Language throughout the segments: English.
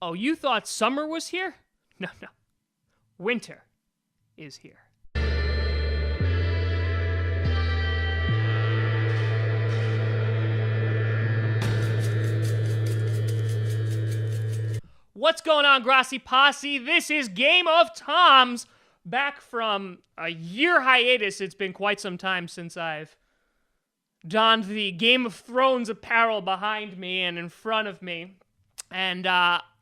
Oh, you thought summer was here? No, no. Winter is here. What's going on, Grassi Posse? This is Game of Toms. Back from a year hiatus. It's been quite some time since I've donned the Game of Thrones apparel behind me and in front of me. And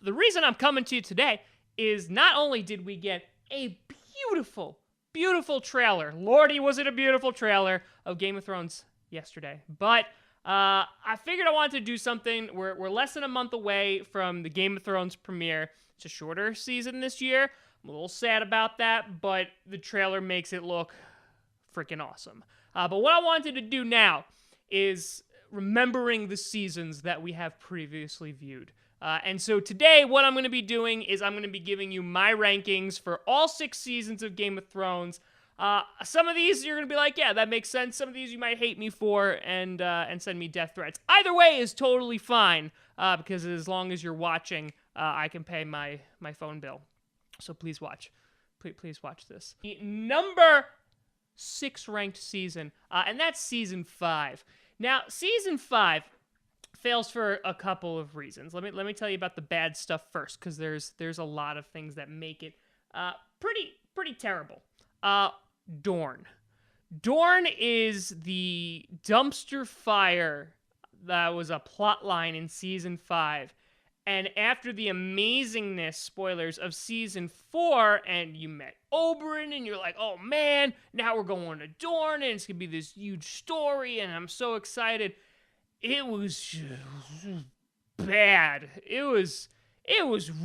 the reason I'm coming to you today is not only did we get a beautiful, beautiful trailer, lordy was it a beautiful trailer, of Game of Thrones yesterday, but I figured I wanted to do something. We're less than a month away from the Game of Thrones premiere. It's a shorter season this year. I'm a little sad about that, but the trailer makes it look freaking awesome. But what I wanted to do now is remembering the seasons that we have previously viewed. And so today, what I'm going to be doing is I'm going to be giving you my rankings for all 6 seasons of Game of Thrones. Some of these you're going to be like, yeah, that makes sense. Some of these you might hate me for and send me death threats. Either way is totally fine, because as long as you're watching, I can pay my phone bill. So please watch. Please watch this. The number 6 ranked season, and that's season 5. Now, season 5 fails for a couple of reasons. Let me tell you about the bad stuff first, because there's a lot of things that make it pretty terrible. Dorne. Dorne is the dumpster fire that was a plot line in season 5. And after the amazingness, spoilers, of season 4, and you met Oberyn, and you're like, oh man, now we're going to Dorne, and it's gonna be this huge story, and I'm so excited. It was just bad. It was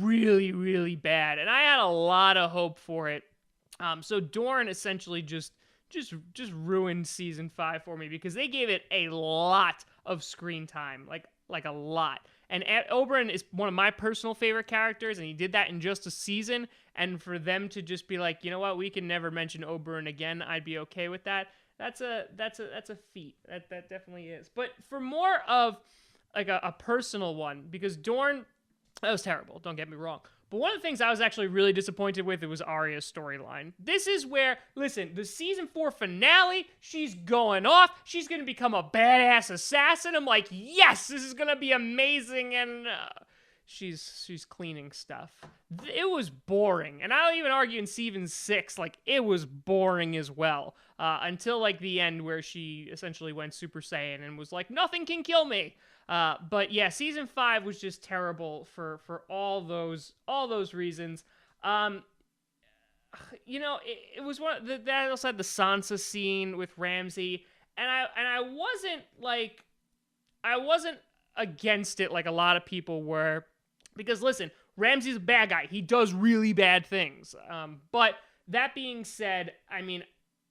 really, really bad, and I had a lot of hope for it. So Dorne essentially just ruined season 5 for me, because they gave it a lot of screen time, like a lot. And Oberyn is one of my personal favorite characters, and he did that in just a season. And for them to just be like, you know what, we can never mention Oberyn again, I'd be okay with that. That's a feat. That definitely is. But for more of like a personal one, because Dorne, that was terrible. Don't get me wrong. But one of the things I was actually really disappointed with, it was Arya's storyline. This is where, listen, the season 4 finale, she's going off. She's going to become a badass assassin. I'm like, yes, this is going to be amazing. And she's cleaning stuff. It was boring. And I'll even argue in season 6, like, it was boring as well. Until, like, the end where she essentially went Super Saiyan and was like, nothing can kill me. But yeah, season 5 was just terrible for all those reasons. You know, it was one that also had the Sansa scene with Ramsay, and I wasn't against it like a lot of people were, because listen, Ramsay's a bad guy. He does really bad things. But that being said, I mean,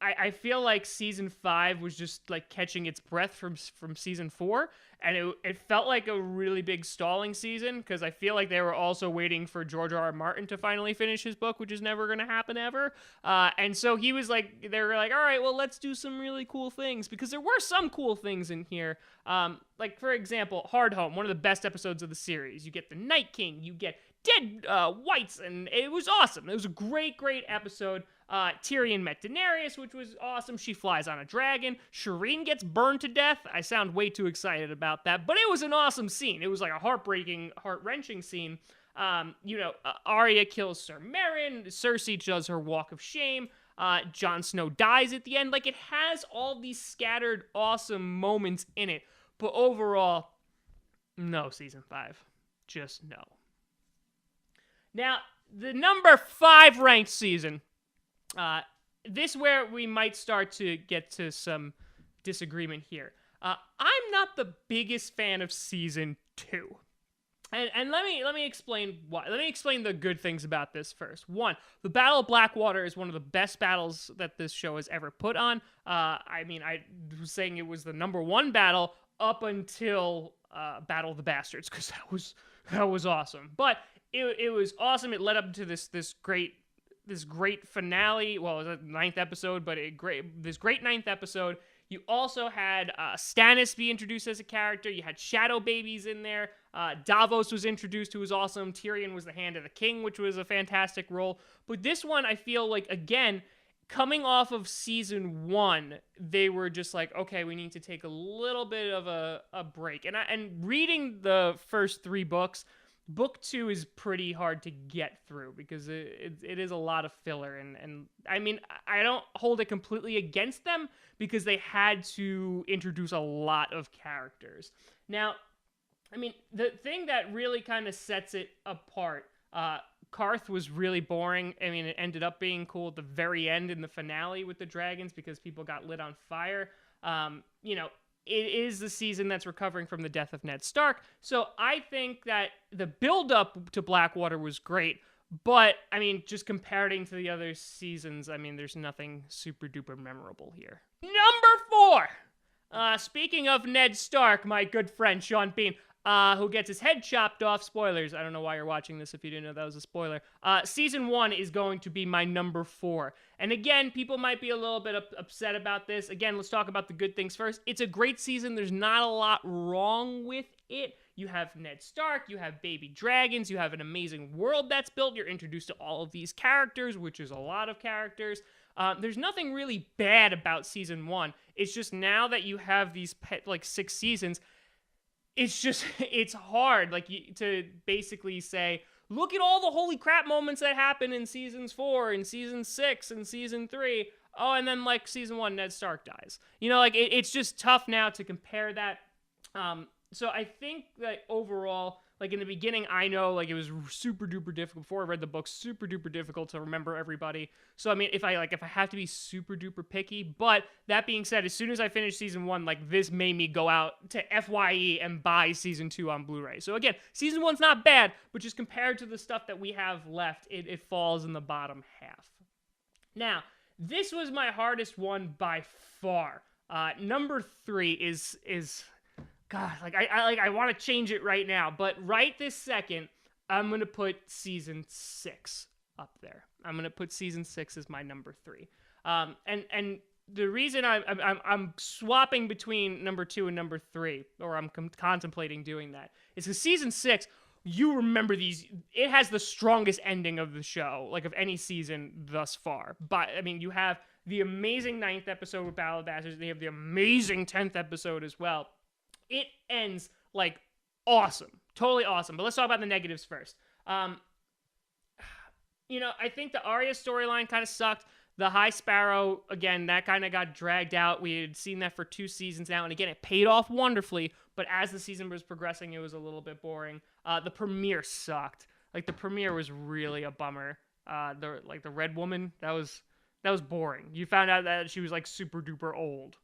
I feel like season 5 was just like catching its breath from season 4, and it felt like a really big stalling season, because I feel like they were also waiting for George R.R. Martin to finally finish his book, which is never going to happen ever. And so he was like, they were like, all right, well, let's do some really cool things, because there were some cool things in here. Like, for example, Hardhome, one of the best episodes of the series. You get the Night King, you get dead whites, and it was awesome. It was a great episode. Tyrion met Daenerys, which was awesome. She flies on a dragon. Shireen gets burned to death. I sound way too excited about that, but it was an awesome scene. It was like a heartbreaking, heart-wrenching scene. Arya kills Ser Meryn. Cersei does her walk of shame. Jon Snow dies at the end. Like, it has all these scattered, awesome moments in it, but overall, no, season 5. Just no. Now, the number 5 ranked season, this where we might start to get to some disagreement here. I'm not the biggest fan of season 2. And let me explain why. Let me explain the good things about this first. 1, the Battle of Blackwater is one of the best battles that this show has ever put on. I mean, I was saying it was the number 1 battle up until Battle of the Bastards, because that was awesome. But it was awesome. It led up to this great finale. Well, it was the 9th episode, but this great 9th episode. You also had Stannis be introduced as a character. You had Shadow Babies in there. Davos was introduced, who was awesome. Tyrion was the Hand of the King, which was a fantastic role. But this one, I feel like, again, coming off of season 1, they were just like, okay, we need to take a little bit of a break. And reading the first 3 books, book 2 is pretty hard to get through because it is a lot of filler. And I mean, I don't hold it completely against them because they had to introduce a lot of characters. Now, I mean, the thing that really kind of sets it apart, Karth was really boring. I mean, it ended up being cool at the very end in the finale with the dragons because people got lit on fire. It is the season that's recovering from the death of Ned Stark. So I think that the build-up to Blackwater was great. But, I mean, just comparing to the other seasons, I mean, there's nothing super-duper memorable here. Number 4! Speaking of Ned Stark, my good friend Sean Bean, who gets his head chopped off. Spoilers. I don't know why you're watching this if you didn't know that was a spoiler. Season 1 is going to be my number 4. And again, people might be a little bit upset about this. Again, let's talk about the good things first. It's a great season. There's not a lot wrong with it. You have Ned Stark, you have baby dragons, you have an amazing world that's built. You're introduced to all of these characters, which is a lot of characters. There's nothing really bad about season 1. It's just now that you have these 6 seasons, it's hard to basically say, look at all the holy crap moments that happen in seasons 4 and season 6 and season 3. Oh, and then season 1, Ned Stark dies. It's just tough now to compare that. So I think that overall, in the beginning, I know it was super duper difficult before I read the book, super duper difficult to remember everybody. So I mean, if I have to be super duper picky, but that being said, as soon as I finished season 1, this made me go out to FYE and buy season 2 on Blu-ray. So again, season 1's not bad, but just compared to the stuff that we have left, it falls in the bottom half. Now, this was my hardest one by far. Number 3 is God, I want to change it right now, but right this second, I'm going to put season 6 up there. I'm going to put season 6 as my number 3. And the reason I'm swapping between number 2 and number 3, or I'm contemplating doing that, is because season 6, you remember these, it has the strongest ending of the show, of any season thus far. But, I mean, you have the amazing 9th episode with Battle of Bastards, they have the amazing 10th episode as well. It ends awesome, totally awesome. But let's talk about the negatives first. I think the Arya storyline kind of sucked. The High Sparrow, again, that kind of got dragged out. We had seen that for 2 seasons now, and again, it paid off wonderfully. But as the season was progressing, it was a little bit boring. The premiere sucked. The premiere was really a bummer. The Red Woman, that was boring. You found out that she was super duper old.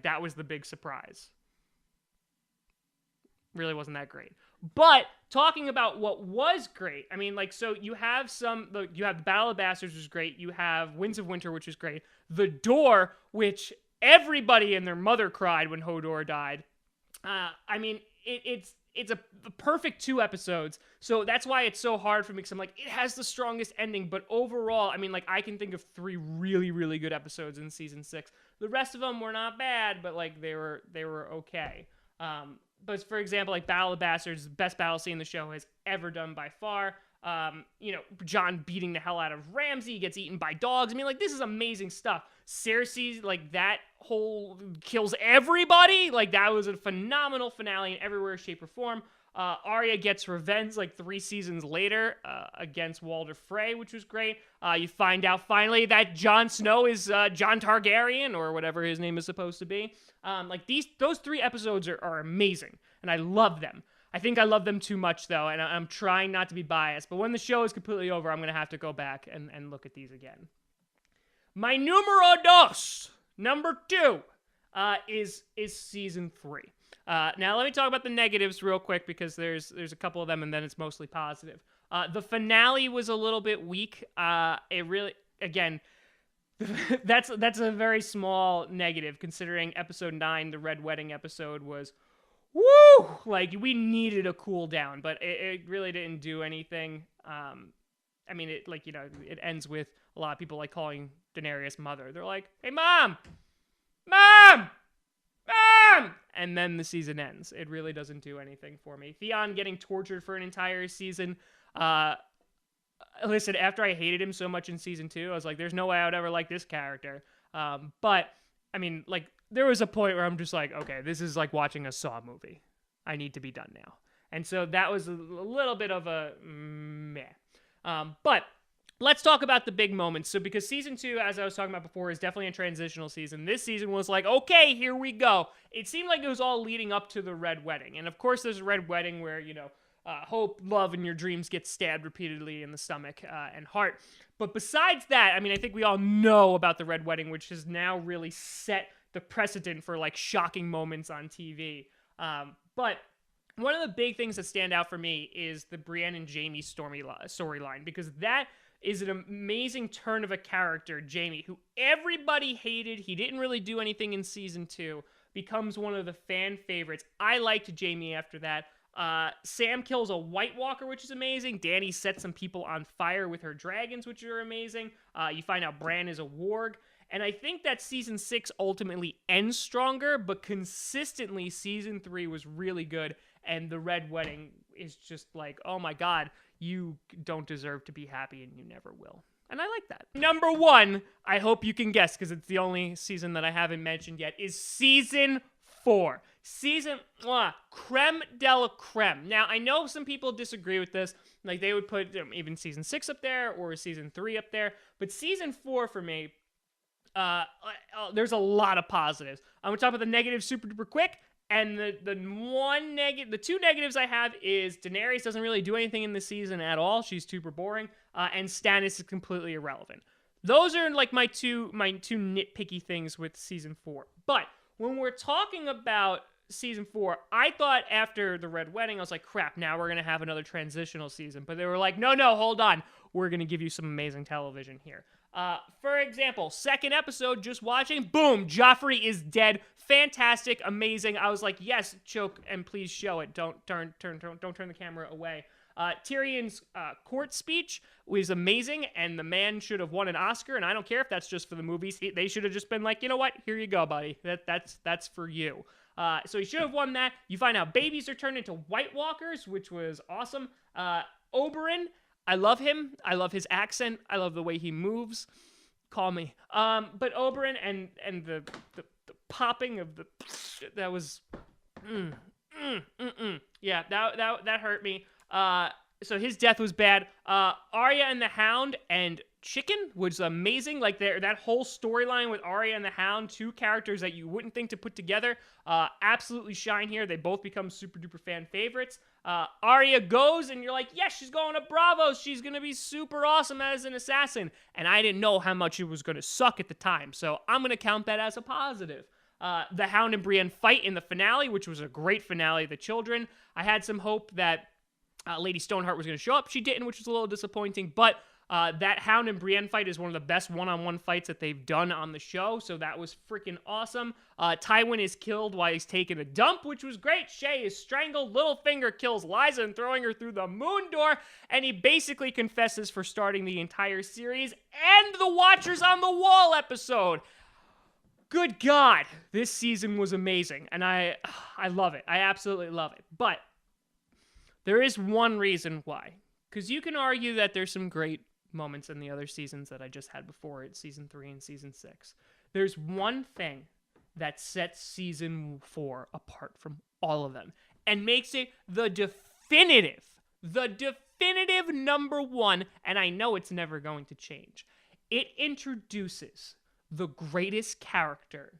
That was the big surprise. Really wasn't that great. But talking about what was great, I mean, so you have you have the Battle of Bastards, which is great. You have Winds of Winter, which is great. The Door, which everybody and their mother cried when Hodor died. I mean, it's a perfect 2 episodes. So that's why it's so hard for me, because I'm it has the strongest ending. But overall, I mean, I can think of 3 really, really good episodes in season 6. The rest of them were not bad, but they were okay. But for example, Battle of Bastards, the best battle scene the show has ever done by far. Jon beating the hell out of Ramsay, gets eaten by dogs. I mean, this is amazing stuff. Cersei, that whole kills everybody. That was a phenomenal finale in every way, shape, or form. Arya gets revenge 3 seasons later against Walder Frey, which was great. You find out finally that Jon Snow is Jon Targaryen, or whatever his name is supposed to be. Those 3 episodes are amazing, and I love them. I think I love them too much, though, and I'm trying not to be biased. But when the show is completely over, I'm going to have to go back and look at these again. My numero dos, number 2, is season 3. Now let me talk about the negatives real quick, because there's a couple of them, and then it's mostly positive. The finale was a little bit weak. It really, again, that's a very small negative, considering episode 9, the Red Wedding episode, was woo! We needed a cool down, but it really didn't do anything. I mean, it ends with a lot of people calling Daenerys mother. They're like, hey, mom! Sam! And then the season ends. It really doesn't do anything for me. Theon getting tortured for an entire season. Listen, after I hated him so much in season 2, I was like, there's no way I would ever like this character. But, I mean, like, there was a point where I'm just like, okay, this is like watching a Saw movie. I need to be done now. And so that was a little bit of a meh. But let's talk about the big moments. So because season 2, as I was talking about before, is definitely a transitional season. This season was like, okay, here we go. It seemed like it was all leading up to the Red Wedding. And of course, there's a Red Wedding where, hope, love, and your dreams get stabbed repeatedly in the stomach and heart. But besides that, I mean, I think we all know about the Red Wedding, which has now really set the precedent for, like, shocking moments on TV. But one of the big things that stand out for me is the Brienne and Jaime storyline, because that is an amazing turn of a character, Jaime, who everybody hated. He didn't really do anything in season 2, becomes one of the fan favorites. I liked Jaime after that. Sam kills a White Walker, which is amazing. Dany sets some people on fire with her dragons, which are amazing. You find out Bran is a warg. And I think that season 6 ultimately ends stronger, but consistently season 3 was really good. And the Red Wedding is just like, oh my God, you don't deserve to be happy and you never will. And I like that. Number 1, I hope you can guess because it's the only season that I haven't mentioned yet, is season 4. Creme de la creme. Now, I know some people disagree with this. Like, they would put even season 6 up there or season 3 up there. But season 4 for me, there's a lot of positives. I'm going to talk about the negatives super duper quick. And the two negatives I have is Daenerys doesn't really do anything in this season at all. She's super boring. And Stannis is completely irrelevant. Those are like my two nitpicky things with season 4. But when we're talking about season 4, I thought after the Red Wedding, I was like, crap, now we're going to have another transitional season. But they were like, no, hold on. We're going to give you some amazing television here. For example, second episode, just watching, boom, Joffrey is dead. Fantastic, amazing. I was like, yes, choke, and please show it. Don't turn the camera away. Tyrion's court speech was amazing, and the man should have won an Oscar, and I don't care if that's just for the movies. They should have just been like, you know what? Here you go, buddy. That's for you. So he should have won that. You find out babies are turned into White Walkers, which was awesome. Oberyn, I love him. I love his accent. I love the way he moves. Call me. But Oberyn and the popping of the that was yeah, that hurt me. So his death was bad. Arya and the Hound and Chicken was amazing. Like that whole storyline with Arya and the Hound, two characters that you wouldn't think to put together, absolutely shine here. They both become super duper fan favorites. Arya goes and you're like, yes, she's going to Braavos. She's going to be super awesome as an assassin. And I didn't know how much it was going to suck at the time. So I'm going to count that as a positive. The Hound and Brienne fight in the finale, which was a great finale of the children. I had some hope that Lady Stoneheart was going to show up. She didn't, which was a little disappointing. But that Hound and Brienne fight is one of the best one-on-one fights that they've done on the show, so that was freaking awesome. Tywin is killed while he's taking a dump, which was great. Shae is strangled. Littlefinger kills Lysa and throwing her through the moon door, and he basically confesses for starting the entire series and the Watchers on the Wall episode. Good God, this season was amazing, and I love it. I absolutely love it. But there is one reason why, because you can argue that there's some great moments in the other seasons that I just had before it, season 3 and season 6. There's one thing that sets season 4 apart from all of them and makes it the definitive number one, and I know it's never going to change. It introduces the greatest character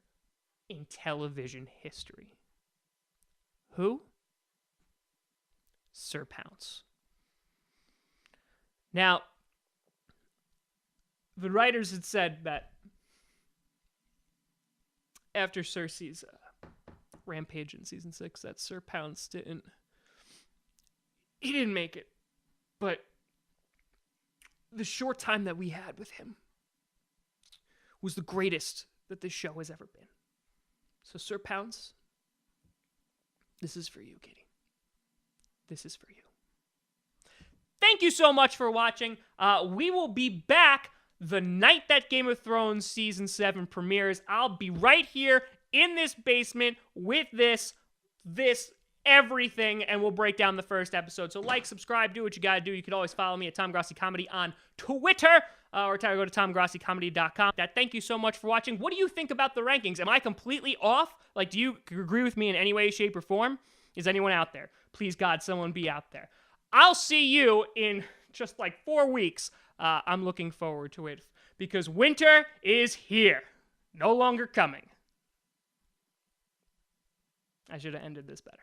in television history. Who? Sir Pounce. Now, the writers had said that after Cersei's rampage in season 6, that Sir Pounce didn't make it. But the short time that we had with him was the greatest that this show has ever been. So Sir Pounce, this is for you, Katie. This is for you. Thank you so much for watching. We will be back the night that Game of Thrones Season 7 premieres. I'll be right here in this basement with this everything, and we'll break down the first episode. So like, subscribe, do what you gotta do. You can always follow me at Tom Grossi Comedy on Twitter, or go to TomGrossiComedy.com. Thank you so much for watching. What do you think about the rankings? Am I completely off? Like, do you agree with me in any way, shape, or form? Is anyone out there? Please, God, someone be out there. I'll see you in just like 4 weeks. I'm looking forward to it because winter is here. No longer coming. I should have ended this better.